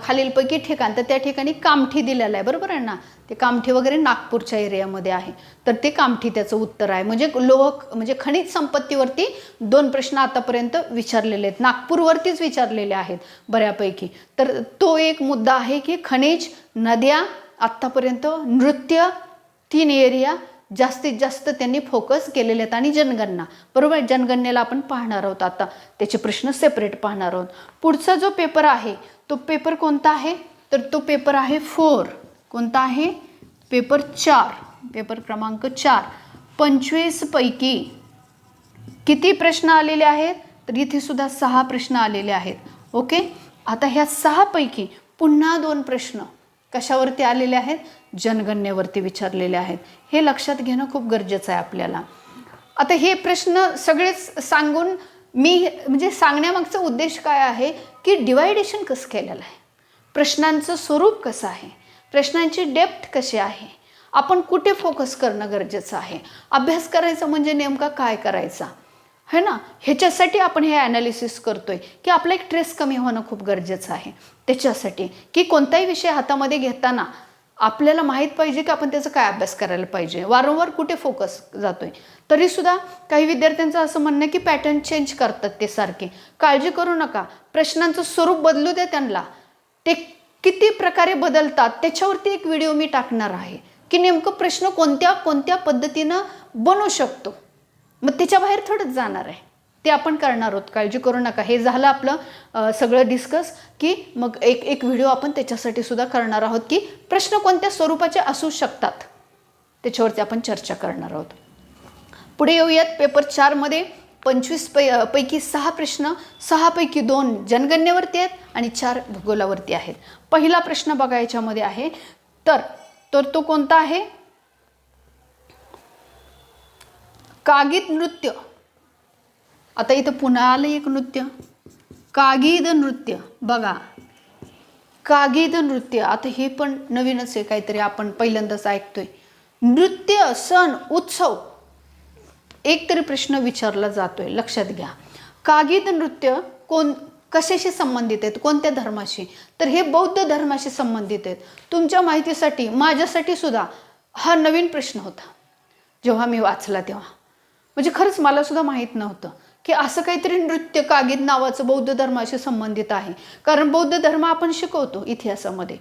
खालीलपैकी ठिकाण. तर त्या ठिकाणी कामठी दिलेलं आहे. बरोबर आहे ना. ते कामठी वगैरे नागपूरच्या एरियामध्ये आहे. तर ते कामठी त्याचं उत्तर आहे. म्हणजे म्हणजे खनिज संपत्तीवरती 2 प्रश्न आतापर्यंत विचारलेले आहेत, नागपूरवरतीच विचारलेले आहेत बऱ्यापैकी. तर तो एक मुद्दा आहे की खनिज, नद्या, आत्तापर्यंत नृत्य, 3 एरिया जास्तीत जास्त त्यांनी फोकस केलेले आहेत. आणि जनगणना. बरोबर. जनगणनेला आपण पाहणार आहोत आता, त्याचे प्रश्न सेपरेट पाहणार आहोत. पुढचा जो पेपर आहे तो पेपर कोणता आहे, तर तो पेपर आहे 4. कोणता आहे, पेपर 4, पेपर क्रमांक 4. 25 पैकी किती प्रश्न आलेले आहेत? तर इथे सुद्धा 6 प्रश्न आलेले आहेत. ओके, आता ह्या 6 पैकी पुन्हा 2 प्रश्न कशावरती आलेले आहेत? जनगणनेवरती विचारलेले आहेत. हे लक्षात घेणं खूप गरजेचं आहे आपल्याला. आता हे प्रश्न सगळेच सांगून मी म्हणजे सांगण्यामागचा उद्देश काय आहे की डिवायडेशन कसं केलेलं आहे, प्रश्नांचं स्वरूप कसं आहे, प्रश्नांची डेप्थ कशी आहे, आपण कुठे फोकस करणं गरजेचं आहे, अभ्यास करायचा म्हणजे नेमका काय करायचा है ना, ह्याच्यासाठी आपण हे ॲनालिसिस करतोय की आपला एक स्ट्रेस कमी होणं खूप गरजेचं आहे. त्याच्यासाठी की कोणताही विषय हातामध्ये घेताना आपल्याला माहीत पाहिजे की आपण त्याचा काय अभ्यास करायला पाहिजे, वारंवार कुठे फोकस जातोय. तरीसुद्धा काही विद्यार्थ्यांचं असं म्हणणं आहे की पॅटर्न चेंज करतात ते सारखे. काळजी करू नका, प्रश्नांचं स्वरूप बदलू दे त्यांना. ते किती प्रकारे बदलतात त्याच्यावरती एक व्हिडिओ मी टाकणार आहे की नेमकं प्रश्न कोणत्या कोणत्या पद्धतीनं बनू शकतो. मग त्याच्या बाहेर थोडंच जाणार आहे, ते आपण करणार आहोत. काळजी करू नका. हे झालं आपलं सगळं डिस्कस की मग एक व्हिडिओ आपण त्याच्यासाठी सुद्धा करणार आहोत की प्रश्न कोणत्या स्वरूपाचे असू शकतात त्याच्यावरती आपण चर्चा करणार आहोत. पुढे येऊयात. पेपर 4 मध्ये 25 पैकी 6 प्रश्न, 6 पैकी 2 जनगणनेवरती आहेत आणि 4 भूगोलावरती आहेत. पहिला प्रश्न बघा याच्यामध्ये आहे तर तो कोणता आहे? कागीद नृत्य. आता इथं पुन्हा आलं एक नृत्य, कागीद नृत्य. बघा, कागीद नृत्य. आता हे पण नवीनच आहे काहीतरी, आपण पहिल्यांदाच ऐकतोय. नृत्य, सण, उत्सव, एक तरी प्रश्न विचारला जातोय. लक्षात घ्या, कागीद नृत्य कशाशी संबंधित आहेत, कोणत्या धर्माशी? तर हे बौद्ध धर्माशी संबंधित आहेत. तुमच्या माहितीसाठी, माझ्यासाठी सुद्धा हा नवीन प्रश्न होता जेव्हा मी वाचला तेव्हा. म्हणजे खरंच मला सुद्धा माहीत नव्हतं की असं काहीतरी नृत्य कागीद नावाचं बौद्ध धर्माशी संबंधित आहे. कारण बौद्ध धर्म आपण शिकवतो इतिहासामध्ये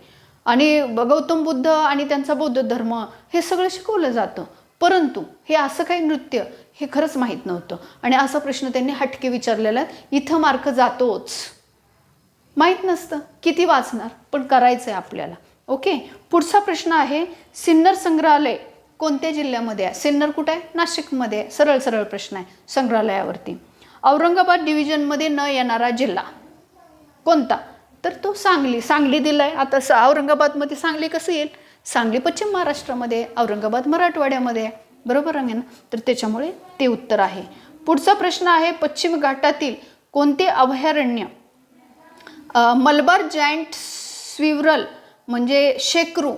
आणि गौतम बुद्ध आणि त्यांचा बौद्ध धर्म हे सगळं शिकवलं जातं. परंतु हे असं काही नृत्य हे खरंच माहीत नव्हतं आणि असा प्रश्न त्यांनी हटके विचारलेला आहे. इथं मार्क जातोच. माहीत नसतं किती वाचणार, पण करायचं आहे आपल्याला. ओके, पुढचा प्रश्न आहे सिन्नर संग्रहालय कोणत्या जिल्ह्यामध्ये आहे? सिन्नर कुठे आहे? नाशिकमध्ये आहे. सरळ सरळ प्रश्न आहे संग्रहालयावरती. औरंगाबाद डिव्हिजनमध्ये न येणारा जिल्हा कोणता? तर तो सांगली. सांगली दिलाय. आता औरंगाबादमध्ये सांगली कसं येईल? सांगली पश्चिम महाराष्ट्रामध्ये, औरंगाबाद मराठवाड्यामध्ये आहे. बरोबर आहे ना? तर त्याच्यामुळे ते उत्तर आहे. पुढचा प्रश्न आहे पश्चिम घाटातील कोणते अभयारण्य मलबार जायंट स्विव्हरल म्हणजे शेकारू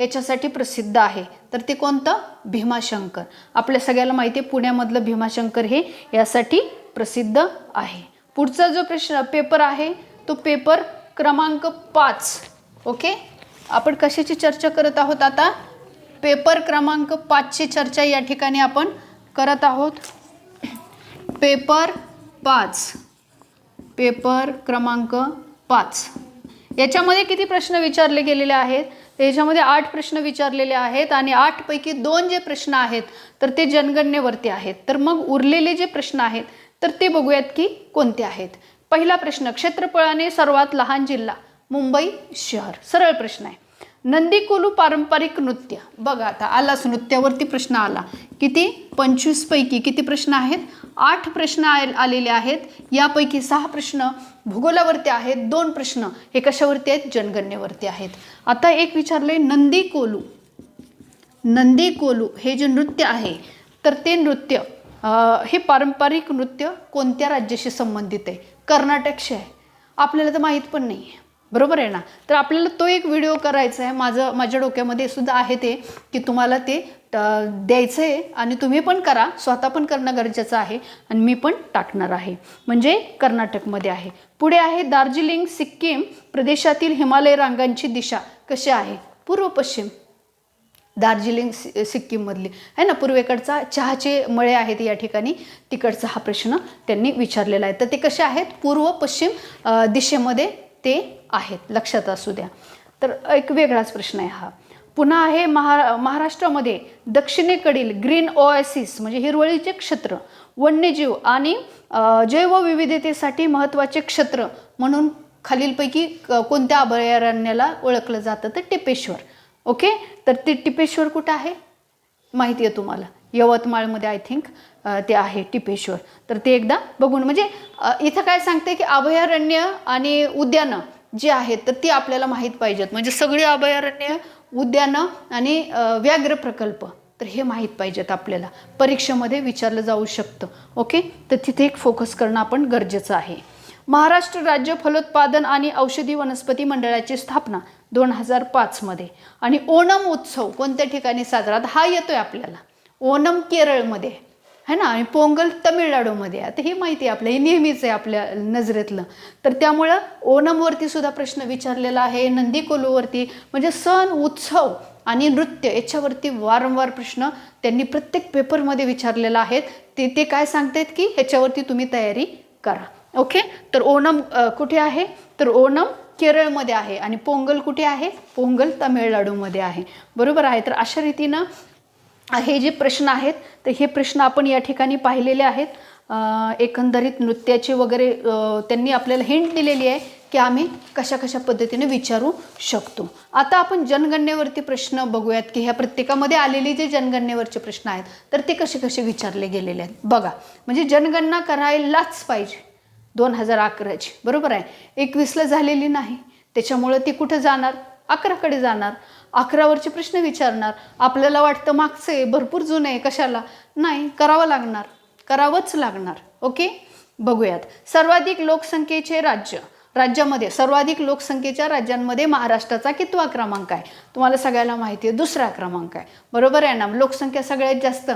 याच्यासाठी प्रसिद्ध आहे? तर ते कोणतं? भीमाशंकर. आपल्या सगळ्याला माहिती आहे पुण्यामधलं भीमाशंकर हे यासाठी प्रसिद्ध आहे. पुढचा जो प्रश्न पेपर आहे तो पेपर क्रमांक 5. ओके, आपण कशाची चर्चा करत आहोत आता? पेपर क्रमांक 5ची चर्चा या ठिकाणी आपण करत आहोत. पेपर 5, पेपर क्रमांक 5 याच्यामध्ये किती प्रश्न विचारले गेलेले आहेत? याच्यामध्ये 8 प्रश्न विचारलेले आहेत आणि 8 पैकी 2 जे प्रश्न आहेत तर ते जनगणनेवरती आहेत. तर मग उरलेले जे प्रश्न आहेत तर ते बघूयात की कोणते आहेत. पहिला प्रश्न, क्षेत्रफळाने सर्वात लहान जिल्हा? मुंबई शहर. सरळ प्रश्न आहे. नंदीकोलू पारंपरिक नृत्य. बघा आता आलाच, नृत्यावरती प्रश्न आला. किती? 25 पैकी किती प्रश्न आहेत? 8 प्रश्न आलेले आहेत. यापैकी 6 प्रश्न भूगोलावरती आहेत, 2 प्रश्न हे कशावरती आहेत? जनगणनेवरती आहेत. आता एक विचारले नंदीकोलू. नंदीकोलू हे जे नृत्य आहे तर ते नृत्य हे पारंपरिक नृत्य कोणत्या राज्याशी संबंधित आहे? कर्नाटकशी आहे. आपल्याला तर माहीत पण नाही आहे. बरोबर आहे ना? तर आपल्याला तो एक व्हिडिओ करायचा आहे. माझ्या डोक्यामध्ये सुद्धा आहे ते की तुम्हाला ते द्यायचं आहे आणि तुम्ही पण करा, स्वतः पण करणं गरजेचं आहे आणि मी पण टाकणार आहे. म्हणजे कर्नाटकमध्ये आहे. पुढे आहे दार्जिलिंग सिक्कीम प्रदेशातील हिमालय रांगांची दिशा कशी आहे? पूर्व पश्चिम. दार्जिलिंग सिक्कीममधली आहे ना, पूर्वेकडचा चहाचे मळे आहेत या ठिकाणी, तिकडचा हा प्रश्न त्यांनी विचारलेला आहे. तर ते कसे आहेत? पूर्व पश्चिम दिशेमध्ये ते आहेत, लक्षात असू द्या. तर एक वेगळाच प्रश्न आहे हा. पुन्हा आहे महाराष्ट्रामध्ये दक्षिणेकडील ग्रीन ओएसिस म्हणजे हिरवळीचे क्षेत्र, वन्यजीव आणि जैवविविधतेसाठी महत्त्वाचे क्षेत्र म्हणून खालीलपैकी कोणत्या अभयारण्याला ओळखलं जातं? तर टिपेश्वर. ओके, तर ते टिपेश्वर कुठं आहे? माहिती आहे तुम्हाला, यवतमाळमध्ये आय थिंक ते आहे टिपेश्वर. तर ते एकदा बघून, म्हणजे इथं काय सांगते की अभयारण्य आणि उद्यानं जी आहेत तर ती आपल्याला माहीत पाहिजेत. म्हणजे सगळी अभयारण्य, उद्यानं आणि व्याघ्र प्रकल्प तर हे माहीत पाहिजेत आपल्याला, परीक्षेमध्ये विचारलं जाऊ शकतं. ओके, तर तिथे एक फोकस करणं आपण गरजेचं आहे. महाराष्ट्र राज्य फलोत्पादन आणि औषधी वनस्पती मंडळाची स्थापना 2005 मध्ये. आणि ओणम उत्सव कोणत्या ठिकाणी साजरा, हा येतोय आपल्याला. ओणम केरळमध्ये है ना, आणि पोंगल तमिळनाडूमध्ये. आता हे माहिती आहे आपल्या, हे नेहमीच आहे आपल्या नजरेतलं. तर त्यामुळं ओणमवरती सुद्धा प्रश्न विचारलेला आहे, नंदी कोलूवरती, म्हणजे सण उत्सव आणि नृत्य याच्यावरती वारंवार प्रश्न त्यांनी प्रत्येक पेपरमध्ये विचारलेला आहे. ते काय सांगतायत की ह्याच्यावरती तुम्ही तयारी करा. ओके, तर ओणम कुठे आहे, तर ओणम केरळमध्ये आहे. आणि पोंगल कुठे आहे, पोंगल तमिळनाडूमध्ये आहे. बरोबर आहे. तर अशा रीतीनं हे जे प्रश्न आहेत तर हे प्रश्न आपण या ठिकाणी पाहिलेले आहेत. एकंदरीत नृत्याचे वगैरे त्यांनी आपल्याला हिंट दिलेली आहे की आम्ही कशा कशा पद्धतीने विचारू शकतो. आता आपण जनगणनेवरती प्रश्न बघूयात की ह्या प्रत्येकामध्ये आलेले जे जनगणनेवरचे प्रश्न आहेत तर ते कसे कसे विचारले गेलेले आहेत बघा. म्हणजे जनगणना करायलाच पाहिजे 2011ची, बरोबर आहे. 21ला झालेली नाही, त्याच्यामुळं ती कुठं जाणार, 11कडे जाणार. 11वरचे प्रश्न विचारणार. आपल्याला वाटतं मागचे भरपूर जुने आहे, कशाला, नाही, करावं लागणार, करावंच लागणार. ओके, बघूयात. सर्वाधिक लोकसंख्येचे राज्य, राज्यामध्ये सर्वाधिक लोकसंख्येच्या राज्यांमध्ये महाराष्ट्राचा कितवा क्रमांक आहे, तुम्हाला सगळ्याला माहिती आहे, 2रा क्रमांक आहे. बरोबर आहे ना. लोकसंख्या सगळ्यात जास्त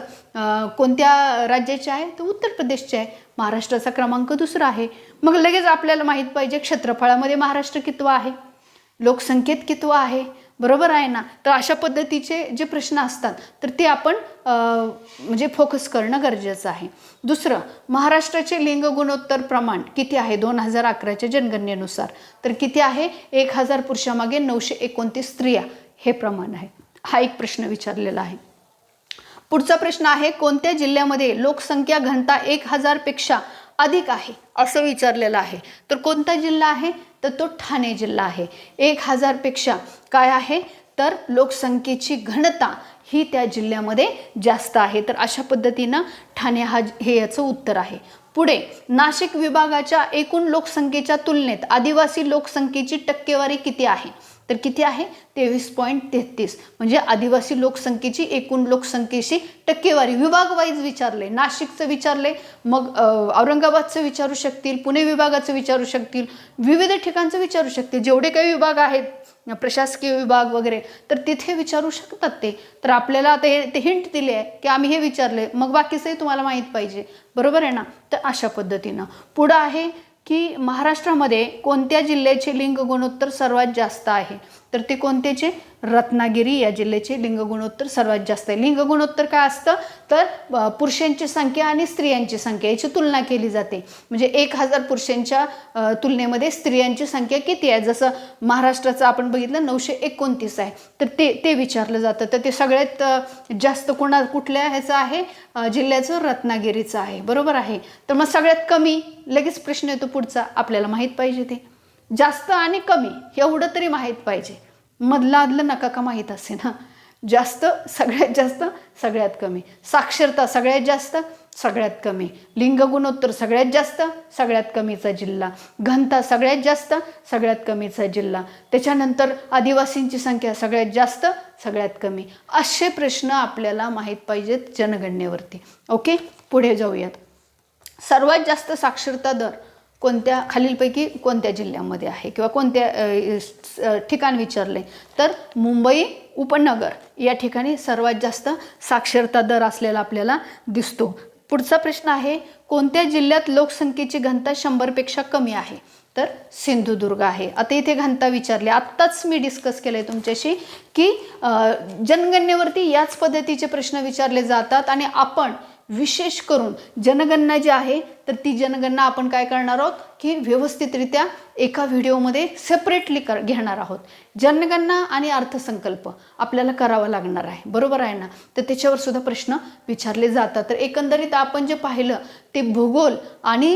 कोणत्या राज्याची आहे, तर उत्तर प्रदेशची आहे. महाराष्ट्राचा क्रमांक 2रा आहे. मग लगेच आपल्याला माहीत पाहिजे क्षेत्रफळामध्ये महाराष्ट्र कितवा आहे, लोकसंख्येत कितवा आहे. बरोबर आहे ना. तर अशा पद्धतीचे जे प्रश्न असतात तर ते आपण म्हणजे फोकस करणं गरजेचं आहे. दुसरं, महाराष्ट्राचे लिंग गुणोत्तर प्रमाण किती आहे 2011च्या जनगणनेनुसार, तर किती आहे, 1000 पुरुषामागे 929 स्त्रिया हे प्रमाण आहे. हा एक प्रश्न विचारलेला आहे. पुढचा प्रश्न आहे, कोणत्या जिल्ह्यामध्ये लोकसंख्या घनता 1000 पेक्षा अधिक आहे असं विचारलेलं आहे. तर कोणता जिल्हा आहे, तर तो ठाणे जिल्हा आहे. 1000 पेक्षा काय आहे, तर लोकसंख्येची घनता ही त्या जिल्ह्यामध्ये जास्त आहे. तर अशा पद्धतीनं ठाणे हे याचं उत्तर आहे. पुढे, नाशिक विभागाच्या एकूण लोकसंख्येच्या तुलनेत आदिवासी लोकसंख्येची टक्केवारी किती आहे, तर किती आहे, 23.33. म्हणजे आदिवासी लोकसंख्येची एकूण लोकसंख्येची टक्केवारी विभाग वाईज विचारले. नाशिकचं विचारले, मग औरंगाबादचं विचारू शकतील, पुणे विभागाचं विचारू शकतील, विविध ठिकाणचं विचारू शकतील. जेवढे काही विभाग आहेत, प्रशासकीय विभाग वगैरे, तर तिथे विचारू शकतात ते. तर आपल्याला आता ते हिंट दिले आहे की आम्ही हे विचारले, मग बाकीचंही तुम्हाला माहीत पाहिजे. बरोबर आहे ना. तर अशा पद्धतीनं पुढं आहे की महाराष्ट्रामध्ये कोणत्या जिल्ह्याचे लिंग गुणोत्तर सर्वात जास्त आहे, तर ते कोणत्याचे, रत्नागिरी या जिल्ह्याचे लिंग गुणोत्तर सर्वात जास्त आहे. लिंग गुणोत्तर काय असतं, तर पुरुषांची संख्या आणि स्त्रियांची संख्या याची तुलना केली जाते. म्हणजे 1000 पुरुषांच्या तुलनेमध्ये स्त्रियांची संख्या किती आहे, जसं महाराष्ट्राचं आपण बघितलं 929 आहे, तर ते विचारलं जातं. तर ते सगळ्यात जास्त कुठल्या ह्याचं आहे, जिल्ह्याचं, रत्नागिरीचं आहे. बरोबर आहे. तर मग सगळ्यात कमी, लगेच प्रश्न येतो पुढचा, आपल्याला माहीत पाहिजे ते. जास्त आणि कमी एवढं तरी माहीत पाहिजे, मधलं आदलं नका का माहीत असे ना. जास्त, सगळ्यात जास्त, सगळ्यात कमी. साक्षरता सगळ्यात जास्त, सगळ्यात कमी. लिंग गुणोत्तर सगळ्यात जास्त, सगळ्यात कमीचा जिल्हा. घनता सगळ्यात जास्त, सगळ्यात कमीचा जिल्हा. त्याच्यानंतर आदिवासींची संख्या सगळ्यात जास्त, सगळ्यात कमी. असे प्रश्न आपल्याला माहीत पाहिजेत जनगणनेवरती. ओके, पुढे जाऊयात. सर्वात जास्त साक्षरता दर कोणत्या, खालीलपैकी कोणत्या जिल्ह्यामध्ये आहे किंवा कोणत्या ठिकाण विचारले, तर मुंबई उपनगर या ठिकाणी सर्वात जास्त साक्षरता दर असलेला आपल्याला दिसतो. पुढचा प्रश्न आहे, कोणत्या जिल्ह्यात लोकसंख्येची घनता 100पेक्षा कमी आहे, तर सिंधुदुर्ग आहे. आता इथे घनता विचारली, आत्ताच मी डिस्कस केलं आहे तुमच्याशी की जनगणनेवरती याच पद्धतीचे प्रश्न विचारले जातात. आणि आपण विशेष करून जनगणना जी आहे तर ती जनगणना आपण काय करणार आहोत की व्यवस्थितरित्या एका व्हिडिओमध्ये सेपरेटली घेणार आहोत. जनगणना आणि अर्थसंकल्प आपल्याला करावा लागणार आहे. बरोबर आहे ना. तर त्याच्यावर सुद्धा प्रश्न विचारले जातात. तर एकंदरीत आपण जे पाहिलं ते भूगोल आणि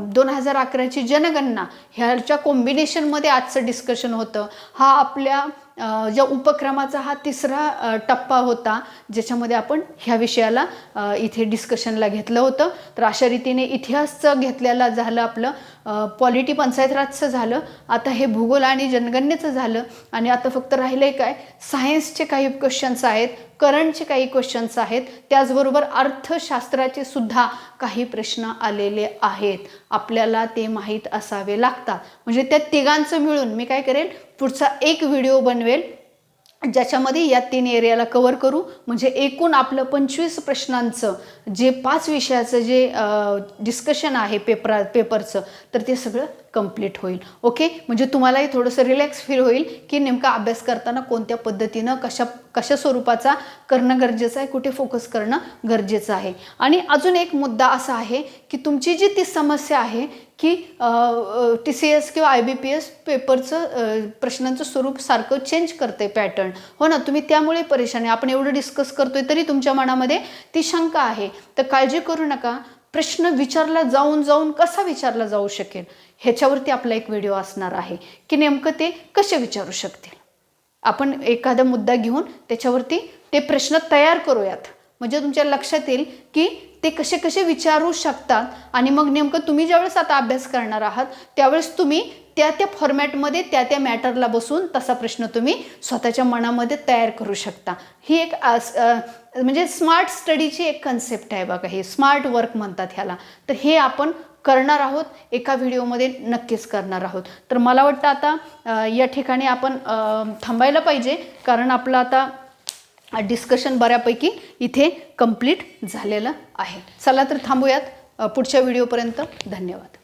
2011ची जनगणना ह्याच्या कॉम्बिनेशनमध्ये आजचं डिस्कशन होतं. हा आपल्या ज्या उपक्रमाचा हा तिसरा टप्पा होता, ज्याच्यामध्ये आपण ह्या विषयाला इथे डिस्कशनला घेतलं होतं. तर अशा रीतीने इतिहासचं घेतलेलं झालं, आपलं पॉलिटी पंचायत राजचं झालं, आता हे भूगोल आणि जनगणनेचं झालं, आणि आता फक्त राहिलं आहे काय, सायन्सचे काही क्वेश्चन्स आहेत, करंटचे काही क्वेश्चन्स आहेत, त्याचबरोबर अर्थशास्त्राचे सुद्धा काही प्रश्न आलेले आहेत. आपल्याला ते माहीत असावे लागतात. म्हणजे त्या तिघांचं मिळून मी काय करेल, पुढचा एक व्हिडिओ बनवेल ज्याच्यामध्ये या 3 एरियाला कव्हर करू. म्हणजे एकूण आपलं 25 प्रश्नांचं जे 5 विषयाचं जे डिस्कशन आहे पेपरचं, तर ते सगळं कंप्लीट होईल. ओके, म्हणजे तुम्हालाही थोडंसं रिलॅक्स फील होईल की नेमका अभ्यास करताना कोणत्या पद्धतीनं कशा स्वरूपाचा करणं गरजेचं आहे, कुठे फोकस करणं गरजेचं आहे. आणि अजून एक मुद्दा असा आहे की तुमची जी ती समस्या आहे की TCS किंवा IBPS पेपरचं प्रश्नांचं स्वरूप सारखं चेंज करते पॅटर्न, हो ना, तुम्ही त्यामुळे परेशान आहे. आपण एवढं डिस्कस करतोय तरी तुमच्या मनामध्ये ती शंका आहे. तर काळजी करू नका. प्रश्न विचारला जाऊन कसा विचारला जाऊ शकेल ह्याच्यावरती आपला एक व्हिडिओ असणार आहे की नेमकं ते कसे विचारू शकतील. आपण एखादा मुद्दा घेऊन त्याच्यावरती ते प्रश्न तयार करूयात, म्हणजे तुमच्या लक्षात येईल की ते कसे कसे विचारू शकतात. आणि मग नेमकं तुम्ही ज्यावेळेस आता अभ्यास करणार आहात त्यावेळेस तुम्ही त्या फॉर्मॅटमध्ये त्या मॅटरला बसून तसा प्रश्न तुम्ही स्वतःच्या मनामध्ये तयार करू शकता. ही एक म्हणजे स्मार्ट स्टडीची एक कन्सेप्ट आहे बघा, हे स्मार्ट वर्क म्हणतात ह्याला. तर हे आपण करणार आहोत, एका व्हिडिओमध्ये नक्कीच करणार आहोत. तर मला वाटतं आता या ठिकाणी आपण थांबायला पाहिजे, कारण आपलं आता डिस्कशन बऱ्यापैकी इथे कंप्लीट झालेलं आहे. चला तर थांबूयात. पुढच्या व्हिडिओपर्यंत धन्यवाद.